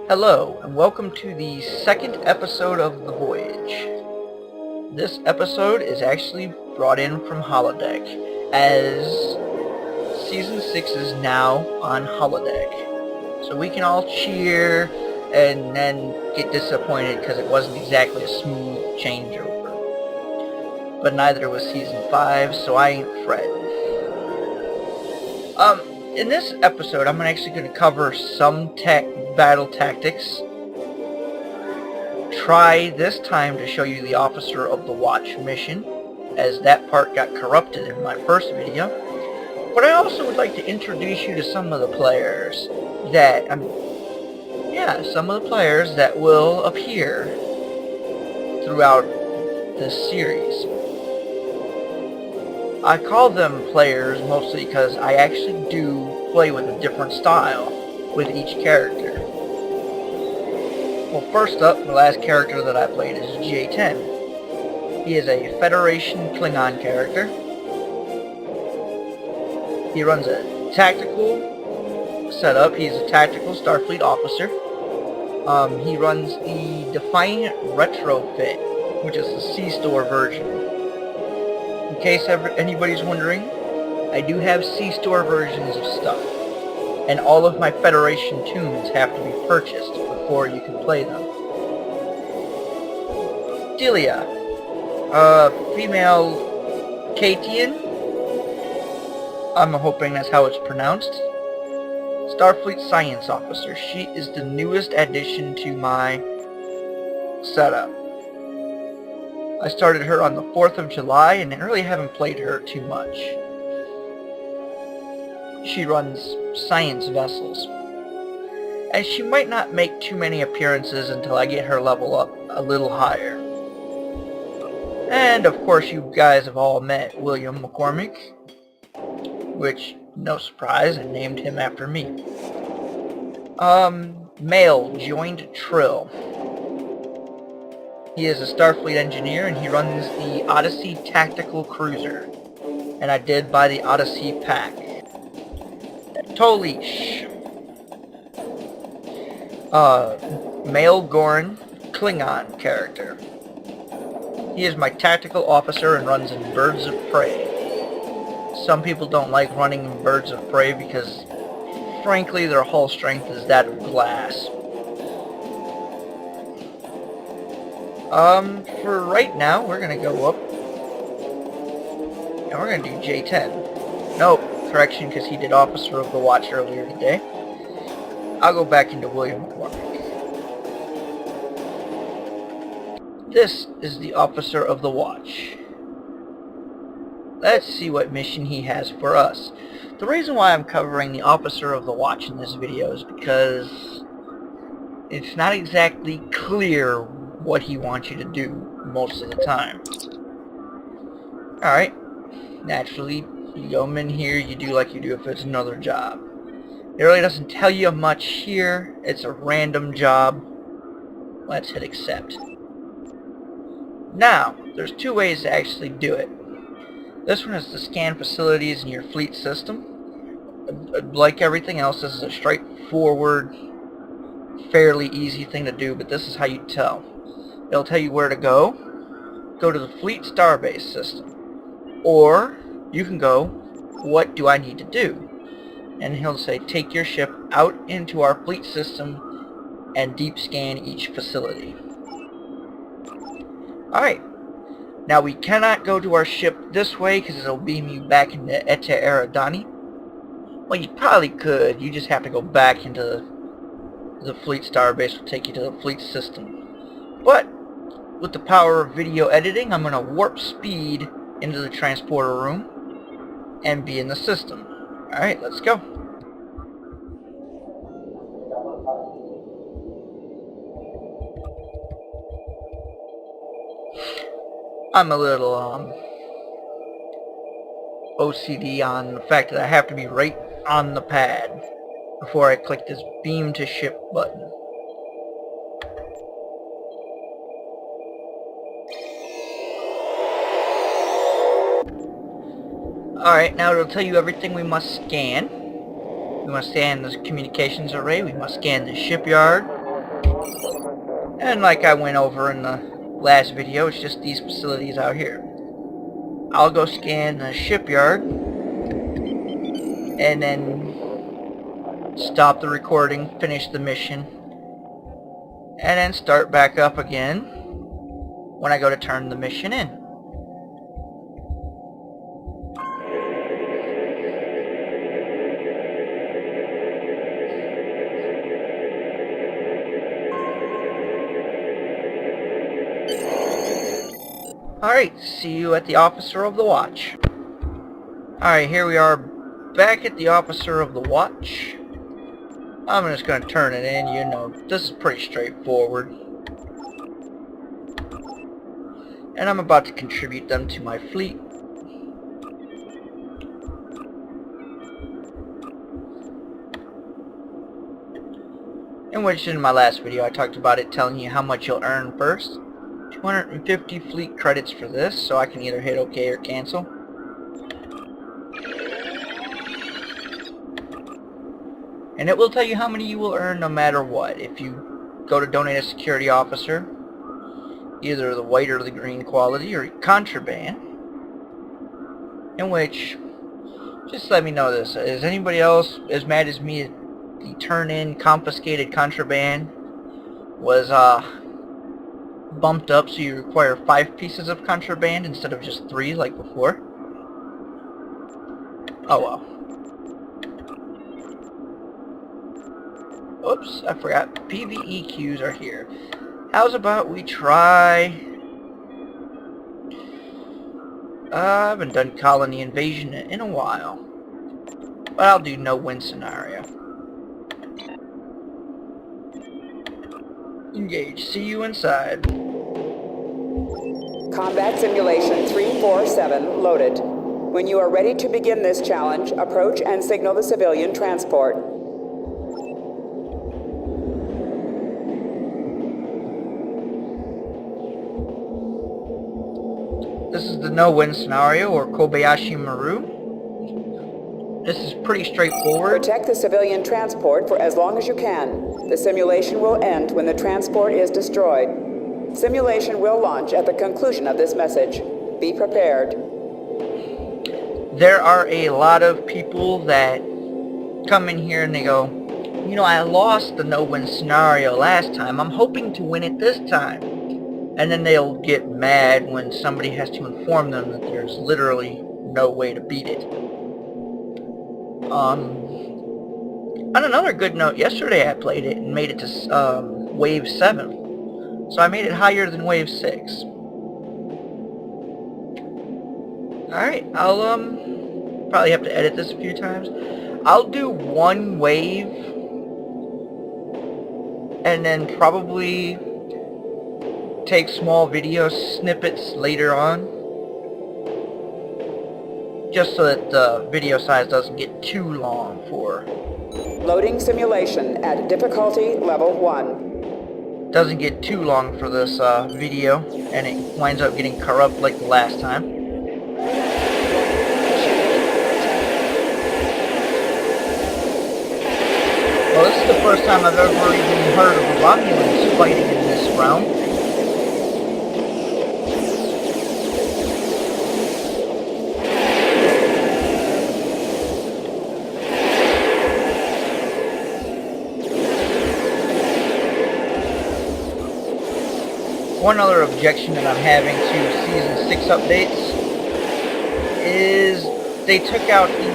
Hello, and welcome to the second episode of the Voyage. This episode is actually brought in from Holodeck, as Season 6 is now on Holodeck. So we can all cheer and then get disappointed because it wasn't exactly a smooth changeover. But neither was Season 5, so I ain't fretting. In this episode, I'm actually going to cover some battle tactics. Try this time to show you the Officer of the Watch mission, as that part got corrupted in my first video. But I also would like to introduce you to some of the players that, some of the players that will appear throughout this series. I call them players mostly because I actually do play with a different style with each character. Well, first up, the last character that I played is J10. He is a Federation Klingon character. He runs a tactical setup. He's a tactical Starfleet officer. He runs the Defiant Retrofit, which is the C-Store version. In case anybody's wondering, I do have C-Store versions of stuff, and all of my Federation tunes have to be purchased before you can play them. Delia, female Katian, I'm hoping that's how it's pronounced. Starfleet Science Officer. She is the newest addition to my setup. I started her on the 4th of July and I really haven't played her too much. She runs science vessels. And she might not make too many appearances until I get her level up a little higher. And of course you guys have all met William McCormick, which, no surprise, I named him after me. Male Joined Trill. He is a Starfleet engineer and he runs the Odyssey Tactical Cruiser. And I did buy the Odyssey pack. Tolish. Male Goran Klingon character. He is my tactical officer and runs in Birds of Prey. Some people don't like running in Birds of Prey because, frankly, their hull strength is that of glass. For right now, we're gonna go up, and we're gonna do J10. Nope, correction, because he did Officer of the Watch earlier today. I'll go back into William McCormick. This is the Officer of the Watch. Let's see what mission he has for us. The reason why I'm covering the Officer of the Watch in this video is because it's not exactly clear what he wants you to do most of the time. Alright, naturally, you go in here, you do like you do if it's another job. It really doesn't tell you much here. It's a random job. Let's hit accept. Now, there's two ways to actually do it. This one is to scan facilities in your fleet system. Like everything else, this is a straightforward, fairly easy thing to do, but this is how you tell. It'll tell you where to go. Go to the Fleet Starbase system. Or, you can go, what do I need to do? And he'll say, take your ship out into our fleet system and deep scan each facility. Alright. Now we cannot go to our ship this way because it'll beam you back into Eta Eridani. Well, you probably could. You just have to go back into the Fleet Starbase, will take you to the fleet system. But with the power of video editing, I'm going to warp speed into the transporter room and be in the system. Alright, let's go. I'm a little OCD on the fact that I have to be right on the pad before I click this beam to ship button. Alright, now it'll tell you everything we must scan. We must scan the communications array, we must scan the shipyard, And like I went over in the last video, it's just these facilities out here. I'll go scan the shipyard and then stop the recording, finish the mission, and then start back up again when I go to turn the mission in. Alright, see you at the Officer of the Watch. Alright, here we are back at the Officer of the Watch. I'm just going to turn it in, you know, this is pretty straightforward. And I'm about to contribute them to my fleet. In which in my last video I talked about it telling you how much you'll earn first. 250 fleet credits for this, so I can either hit OK or cancel. And it will tell you how many you will earn no matter what. If you go to donate a security officer, either the white or the green quality, or contraband, in which, just let me know this, is anybody else as mad as me that the turn-in confiscated contraband was bumped up so you require 5 pieces of contraband instead of just 3 like before? Oh well. Oops, I forgot. PvE queues are here. How's about we try... I haven't done colony invasion in a while. But I'll do no-win scenario. Engage. See you inside. Combat Simulation 347 loaded. When you are ready to begin this challenge, approach and signal the civilian transport. This is the no-win scenario, or Kobayashi Maru. This is pretty straightforward. Protect the civilian transport for as long as you can. The simulation will end when the transport is destroyed. Simulation will launch at the conclusion of this message. Be prepared. There are a lot of people that come in here and they go, you know, I lost the no-win scenario last time. I'm hoping to win it this time. And then they'll get mad when somebody has to inform them that there's literally no way to beat it. On another good note, yesterday I played it and made it to Wave 7. So I made it higher than Wave 6. Alright, I'll probably have to edit this a few times. I'll do one wave and then probably take small video snippets later on, just so that the video size doesn't get too long for... Loading simulation at difficulty level 1. Doesn't get too long for this video, and it winds up getting corrupt like the last time. Well, this is the first time I've ever even heard of Romulans fighting in this realm. One other objection that I'm having to Season 6 updates is they took out the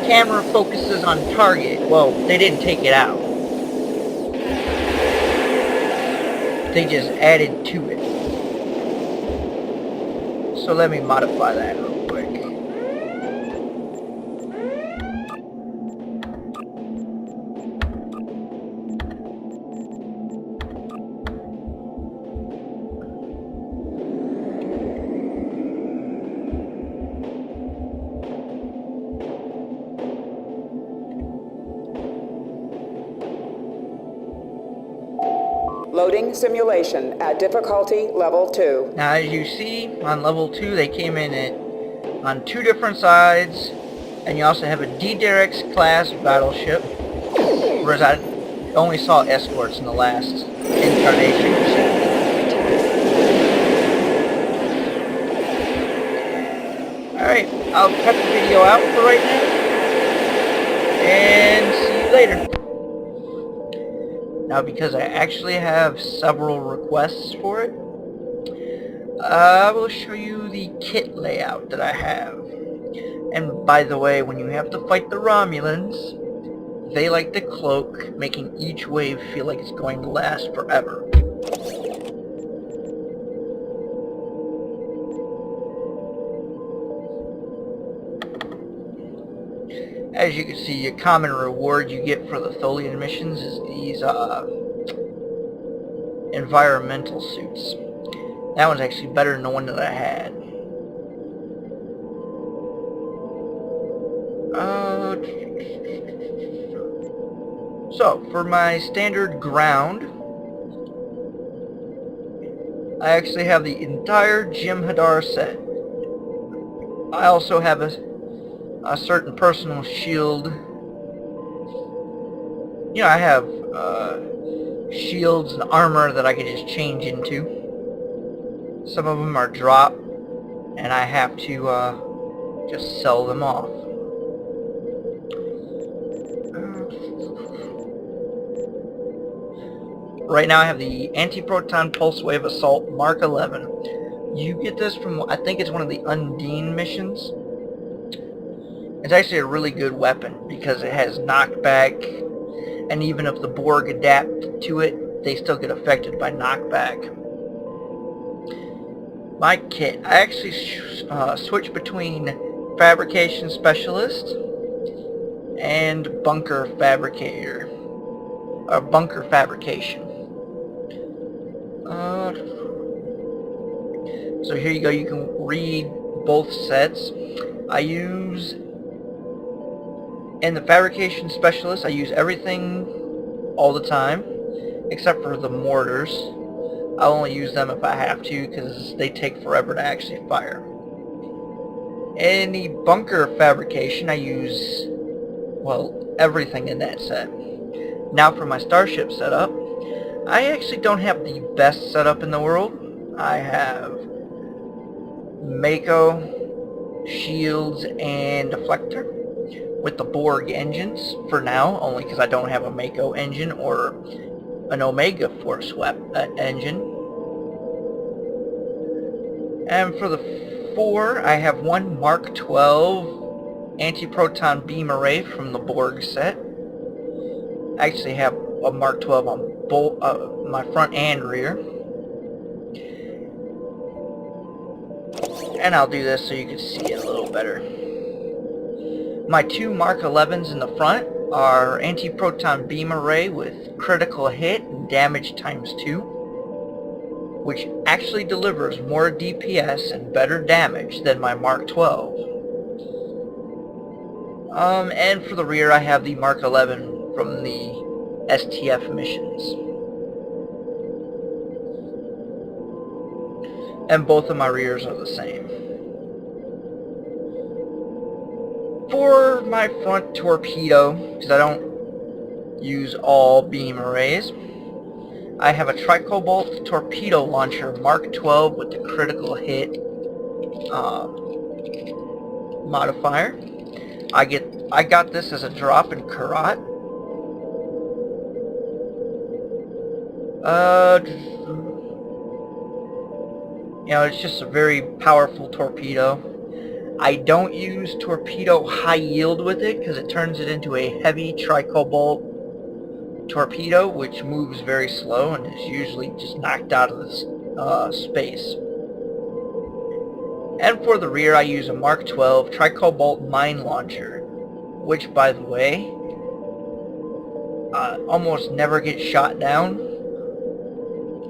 camera focuses on target. Well, they didn't take it out. They just added to it. So let me modify that real quick. Loading simulation at difficulty level 2. Now, as you see, on level 2, they came in on 2 different sides, and you also have a D-Derex class battleship, only saw escorts in the last incarnation or so. Alright, I'll cut the video out for right now, and see you later. Now, because I actually have several requests for it, I will show you the kit layout that I have. And by the way, when you have to fight the Romulans, they like to cloak, making each wave feel like it's going to last forever. As you can see, a common reward you get for the Tholian missions is these environmental suits. That one's actually better than the one that I had. So, for my standard ground, I actually have the entire Jem'Hadar set. I also have a certain personal shield. You know, I have shields and armor that I can just change into. Some of them are drop, and I have to just sell them off. Right now I have the Anti-Proton Pulse Wave Assault Mark 11. You get this from, I think it's one of the Undine missions. It's actually a really good weapon because it has knockback, and even if the Borg adapt to it, they still get affected by knockback. My kit, I actually switch between Fabrication Specialist and Bunker Fabricator, or Bunker Fabrication. So here you go, you can read both sets. I use, in the Fabrication Specialist, I use everything all the time, except for the mortars. I only use them if I have to, because they take forever to actually fire. In the Bunker Fabrication, I use, well, everything in that set. Now for my Starship setup, I actually don't have the best setup in the world. I have Mako, shields, and deflector with the Borg engines for now, only because I don't have a Mako engine or an Omega Force engine. And for the 4, I have one Mark 12 anti-proton beam array from the Borg set. I actually have a Mark 12 on both my front and rear. And I'll do this so you can see it a little better. My 2 Mark 11s in the front are anti-proton beam array with critical hit and damage ×2, which actually delivers more DPS and better damage than my Mark 12. And for the rear, I have the Mark 11 from the STF missions. And both of my rears are the same. For my front torpedo, because I don't use all beam arrays, I have a Tricobalt torpedo launcher Mark 12 with the critical hit modifier. I got this as a drop in Karat. You know, it's just a very powerful torpedo. I don't use torpedo high yield with it because it turns it into a heavy Tricobalt torpedo, which moves very slow and is usually just knocked out of this space. And for the rear, I use a Mark 12 Tricobalt mine launcher, which, by the way, almost never gets shot down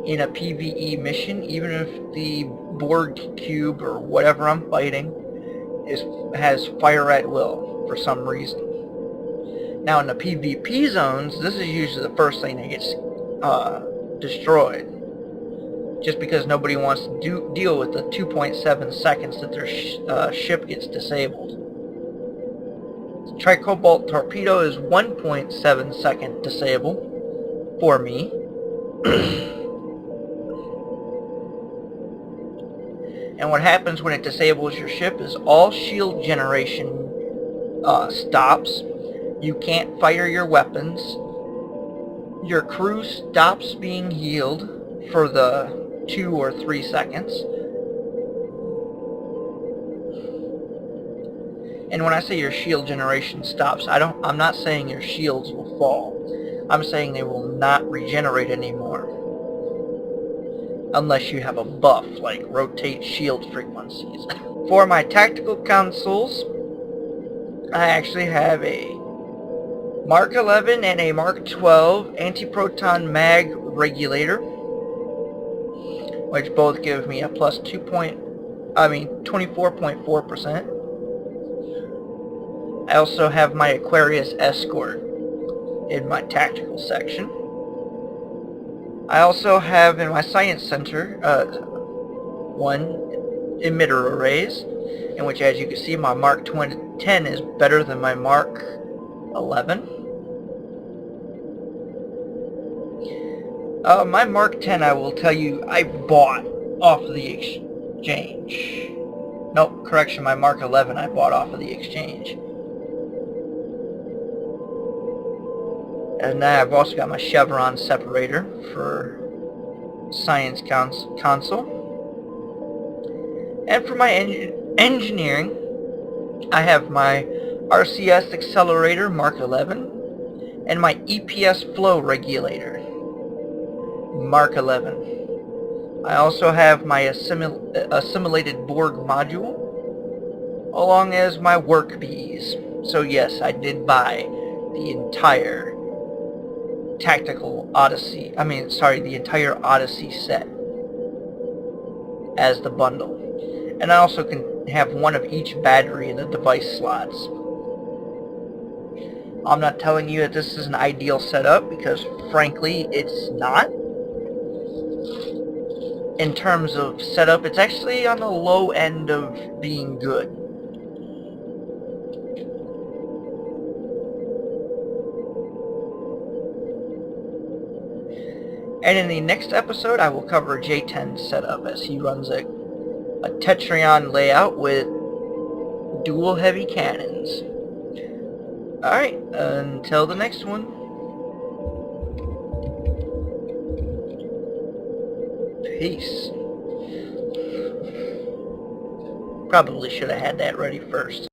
in a PvE mission, even if the Borg cube or whatever I'm fighting has fire at will for some reason. Now in the PvP zones, this is usually the first thing that gets destroyed, just because nobody wants to deal with the 2.7 seconds that their ship gets disabled. Tricobalt torpedo is 1.7 second disable, for me. And what happens when it disables your ship is all shield generation stops. You can't fire your weapons. Your crew stops being healed for the 2 or 3 seconds. And when I say your shield generation stops, I'm not saying your shields will fall. I'm saying they will not regenerate anymore. Unless you have a buff, like rotate shield frequencies. For my tactical consoles, I actually have a Mark 11 and a Mark 12 anti-proton mag regulator, which both give me a plus 24.4%. I also have my Aquarius Escort in my tactical section. I also have in my science center one emitter arrays, in which, as you can see, my Mark 10 is better than my Mark 11. My Mark 10, I will tell you, I bought off of the exchange. Nope, correction, my Mark 11 I bought off of the exchange. And then I've also got my chevron separator for science console. And for my engineering, I have my RCS accelerator Mark 11 and my EPS flow regulator Mark 11. I also have my assimilated Borg module, along as my work bees. So yes, I did buy the entire the entire Odyssey set as the bundle. And I also can have one of each battery in the device slots. I'm not telling you that this is an ideal setup, because frankly it's not. In terms of setup, it's actually on the low end of being good. And in the next episode, I will cover J10's setup, as he runs a Tetryon layout with dual heavy cannons. Alright, until the next one. Peace. Probably should have had that ready first.